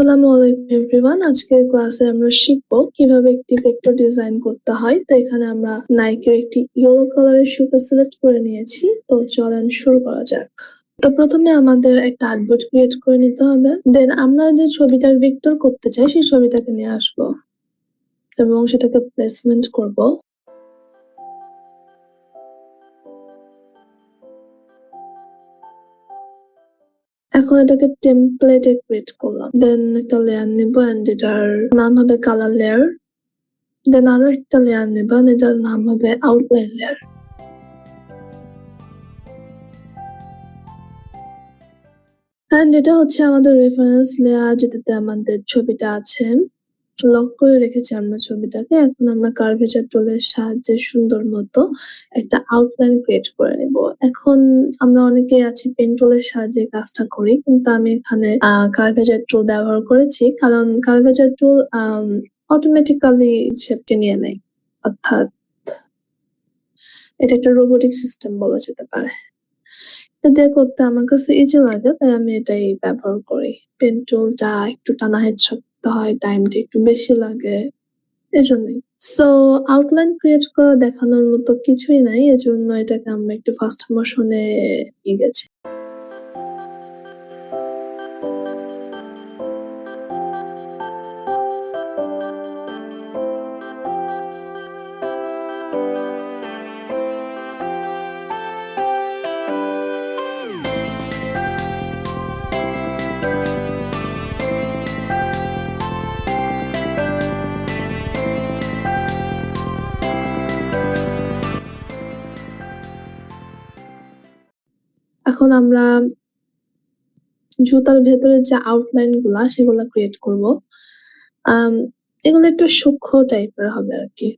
আসসালামু আলাইকুম এভরিওয়ান। আজকের ক্লাসে আমরা শিখবো কিভাবে একটি ভেক্টর ডিজাইন করতে হয়। তো এখানে আমরা নাইকের একটি ইয়েলো কালারের শুকে সিলেক্ট করে নিয়েছি। তো চলেন শুরু করা যাক। তো প্রথমে আমাদের একটা আর্টবোর্ড ক্রিয়েট করে নিতে হবে। দেন আমরা যে ছবিটার ভেক্টর করতে চাই সেই ছবিটাকে নিয়ে আসবো এবং সেটাকে প্লেসমেন্ট করব। এখন এটাকে টেমপ্লেটে ক্রিয়েট করলাম। দেন একটা লেয়ার নিব এন্ড এটার নাম হবে কালার লেয়ার। দেন আরো একটা লেয়ার নেবেন, এটার নাম হবে আউটলাইন লেয়ার। এন্ড এটা হচ্ছে আমাদের রেফারেন্স লেয়ার, যেটাতে আমাদের ছবিটা আছে। লক করে রেখেছি আমরা ছবিটাকে। এখন আমরা কার্ভেচার টুলের সাহায্যে সুন্দর মতো একটা আউটলাইন ক্রিয়েট করে নিব। এখন আমরা অনেকেই আছি পেন টুলের সাহায্যে কাজটা করি, কিন্তু আমি এখানে কার্ভেচার টুল ব্যবহার করেছি, কারণ কার্ভেচার টুল অটোমেটিক্যালি শেপকে নিয়ে নেয়, অর্থাৎ এটা একটা রোবোটিক সিস্টেম বলা যেতে পারে। এটা দিয়ে করতে আমার কাছে ইজি লাগে, তাই আমি এটাই ব্যবহার করি। পেন টুলটা একটু টানা হেঁচড়া করতে হয়, টাইমটা একটু বেশি লাগে, এজন্যই। সো আউটলাইন ক্রিয়েট করা দেখানোর মতো কিছুই নাই, এজন্য এটাকে আমরা একটু ফাস্ট মোশনে নিয়ে গেছি। এখন আমরা জুতার ভেতরে যে আউটলাইন গুলা সেগুলা ক্রিয়েট করব। এগুলো একটু সূক্ষ্ম টাইপের হবে আর কি।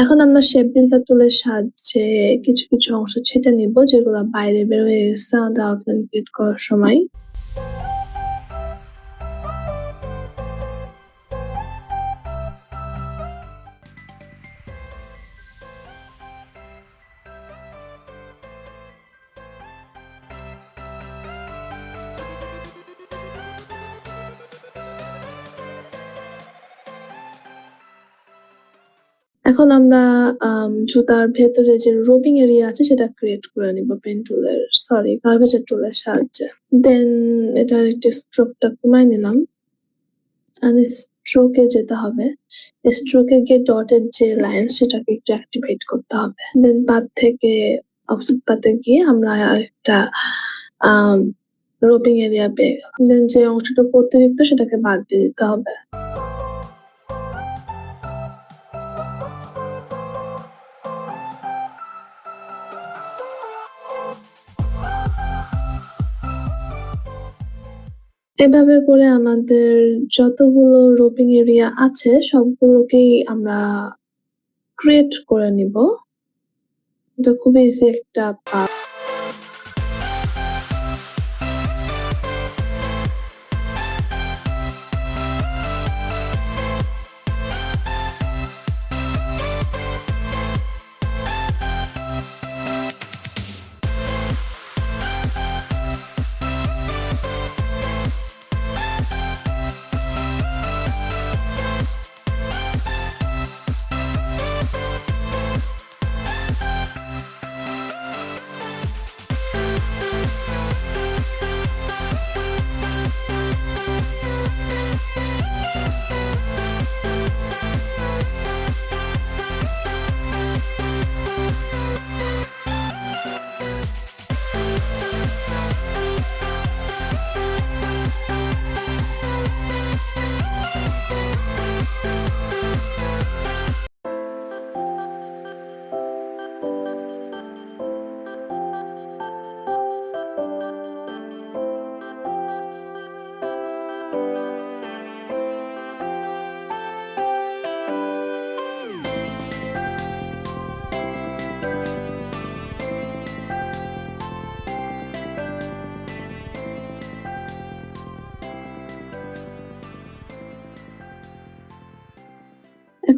এখন আমরা শেপ বিল্ডার টুলের সাহায্যে কিছু কিছু অংশ ছেটে নিব, যেগুলো বাইরে বের হয়ে গেছে আমাদের আউটলাইন ক্রিয়েট করার সময়। এখন আমরা জুতার ভেতরে যে রোবিং এরিয়া আছে সেটা ক্রিয়েট করে নিব কার্ভেচার টুলের সাহায্যে। দেন এটার একটু স্ট্রোকটা কমাই নিলাম। স্ট্রোকে যেতে হবে। স্ট্রোকে গিয়ে ডটের যে লাইন সেটাকে একটু অ্যাক্টিভেট করতে হবে। দেন পাথ থেকে অফসেট পাথে গিয়ে আমরা একটা রোবিং এরিয়া পেয়ে গেলাম। দেন যে অংশটুকু অতিরিক্ত সেটাকে বাদ দিয়ে দিতে হবে। এভাবে করে আমাদের যতগুলো রোপিং এরিয়া আছে সবগুলোকেই আমরা ক্রিয়েট করে নিব। এটা খুব ইজি একটা পার্ট।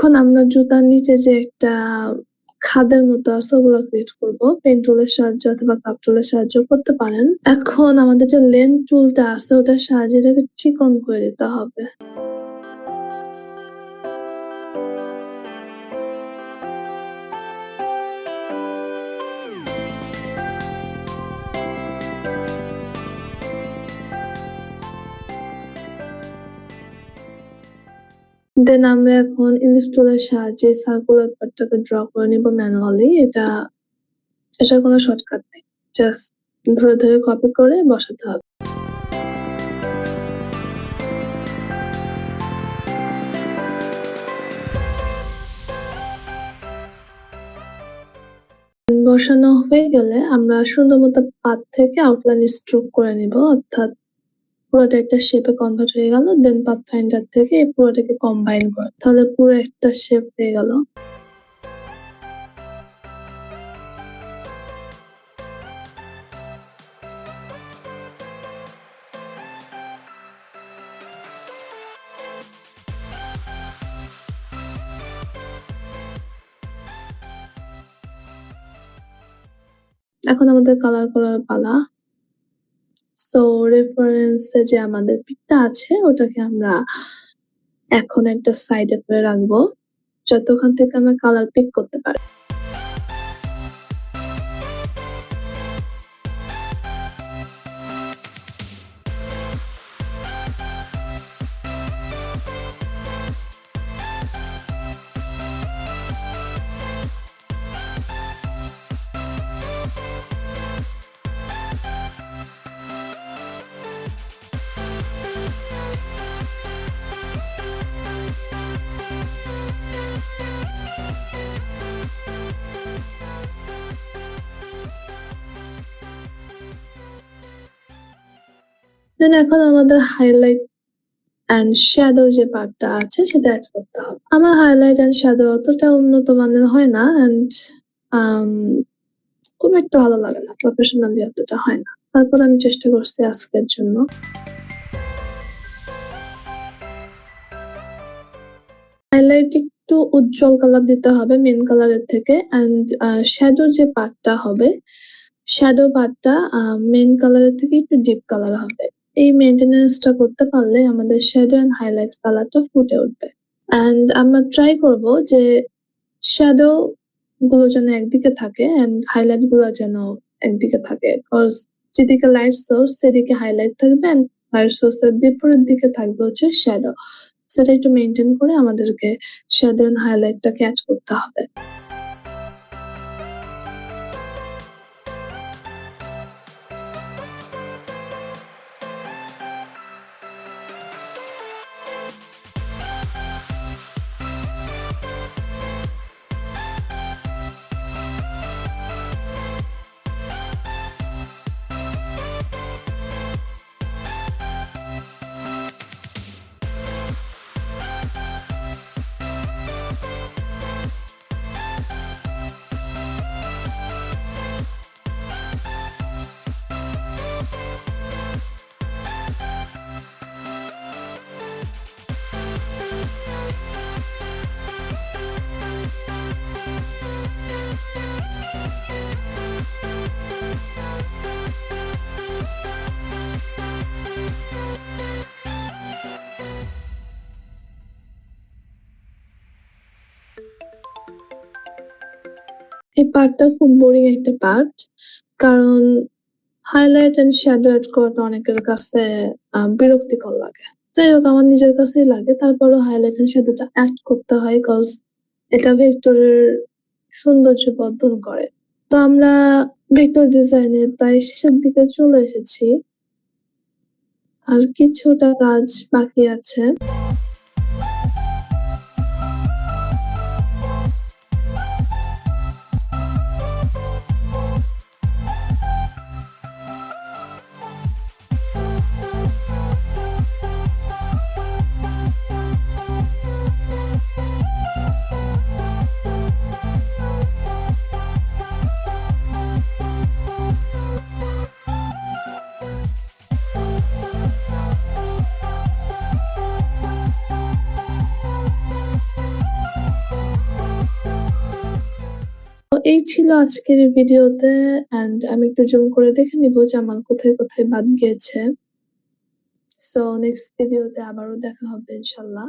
এখন আমরা জুতার নিচে যে একটা খাদের মতো আছে ওগুলো ক্রিয়েট করব। পেন টুলের সাহায্যে অথবা কাপ টুলের সাহায্যেও করতে পারেন। এখন আমাদের যে লেন টুলটা আছে ওটার সাহায্যে এটাকে চিকন করে দিতে হবে। দেন আমরা এখন ইলিশ টুলের সাহায্যে সার্কুলার পার্টটাকে ড্র করে নিব ম্যানুয়ালি। এটার কোনো শর্টকাট নেই। জাস্ট ধরে ধরে কপি করে বসাতে হবে। বসানো হয়ে গেলে আমরা সুন্দর মতো পাত থেকে আউটলাইন স্ট্রোক করে নিব, অর্থাৎ পুরোটা একটা শেপে কনভার্ট হয়ে গেল। দেন পাথ ফাইন্ডার থেকে এই পুরোটাকে কম্বাইন করে তাহলে পুরো একটা শেপ হয়ে গেল। এখন আমাদের কালার করার পালা। সো রেফারেন্সে যে আমাদের পিকটা আছে ওটাকে আমরা এখন একটা সাইডে করে রাখবো, যাতে ওখান থেকে আমরা কালার পিক করতে পারি। দেন এখন আমাদের হাইলাইট অ্যান্ড শ্যাডো যে পার্টটা আছে সেটা অ্যাড করতে হবে। আমার হাইলাইট অ্যান্ড শ্যাডো অতটা উন্নত মানের হয় না, অ্যান্ড খুব একটা ভালো লাগে না, প্রফেশনালি অতটা হয় না। তারপর আমি চেষ্টা করছি আজকের জন্য। হাইলাইট একটু উজ্জ্বল কালার দিতে হবে মেন কালারের থেকে, অ্যান্ড শ্যাডো যে পার্টটা হবে, শ্যাডো পার্টটা মেন কালারের থেকে একটু ডিপ কালার হবে। এই মেইনটেনেন্সটা করতে পারলে আমাদের শ্যাডো অ্যান্ড হাইলাইট কালারটা ফুটে উঠবে। অ্যান্ড আমরা ট্রাই করব যে শ্যাডো গুলো যেন একদিকে থাকে অ্যান্ড হাইলাইট গুলো যেন একদিকে থাকে, কজ যেদিকে লাইট সোর্স সেদিকে হাইলাইট থাকবে অ্যান্ড লাইট সোর্সের বিপরীত দিকে থাকবে হচ্ছে শ্যাডো। সেটা একটু মেনটেন করে আমাদেরকে শ্যাডো অ্যান্ড হাইলাইটটাকে অ্যাড করতে হবে। এই পার্টটা খুব বোরিং একটা পার্ট, কারণ হাইলাইট এন্ড শ্যাডো অ্যাড করাটা অনেকের কাছে বিরক্তিকর লাগে। যাই হোক, আমার নিজের কাছেই লাগে। তারপরও হাইলাইট এন্ড শ্যাডোটা অ্যাড করতে হয়, কজ এটা ভেক্টরের সৌন্দর্য বর্ধন করে। তো আমরা ভেক্টর ডিজাইনের প্রায় শেষের দিকে চলে এসেছি, আর কিছুটা কাজ বাকি আছে। এই ছিল আজকের এই ভিডিওতে অ্যান্ড আমি একটু জুম করে দেখে নিব যে আমার কোথায়, কোথায় বাদ গিয়েছে। সো নেক্সট ভিডিওতে আবারও দেখা হবে ইনশাআল্লাহ।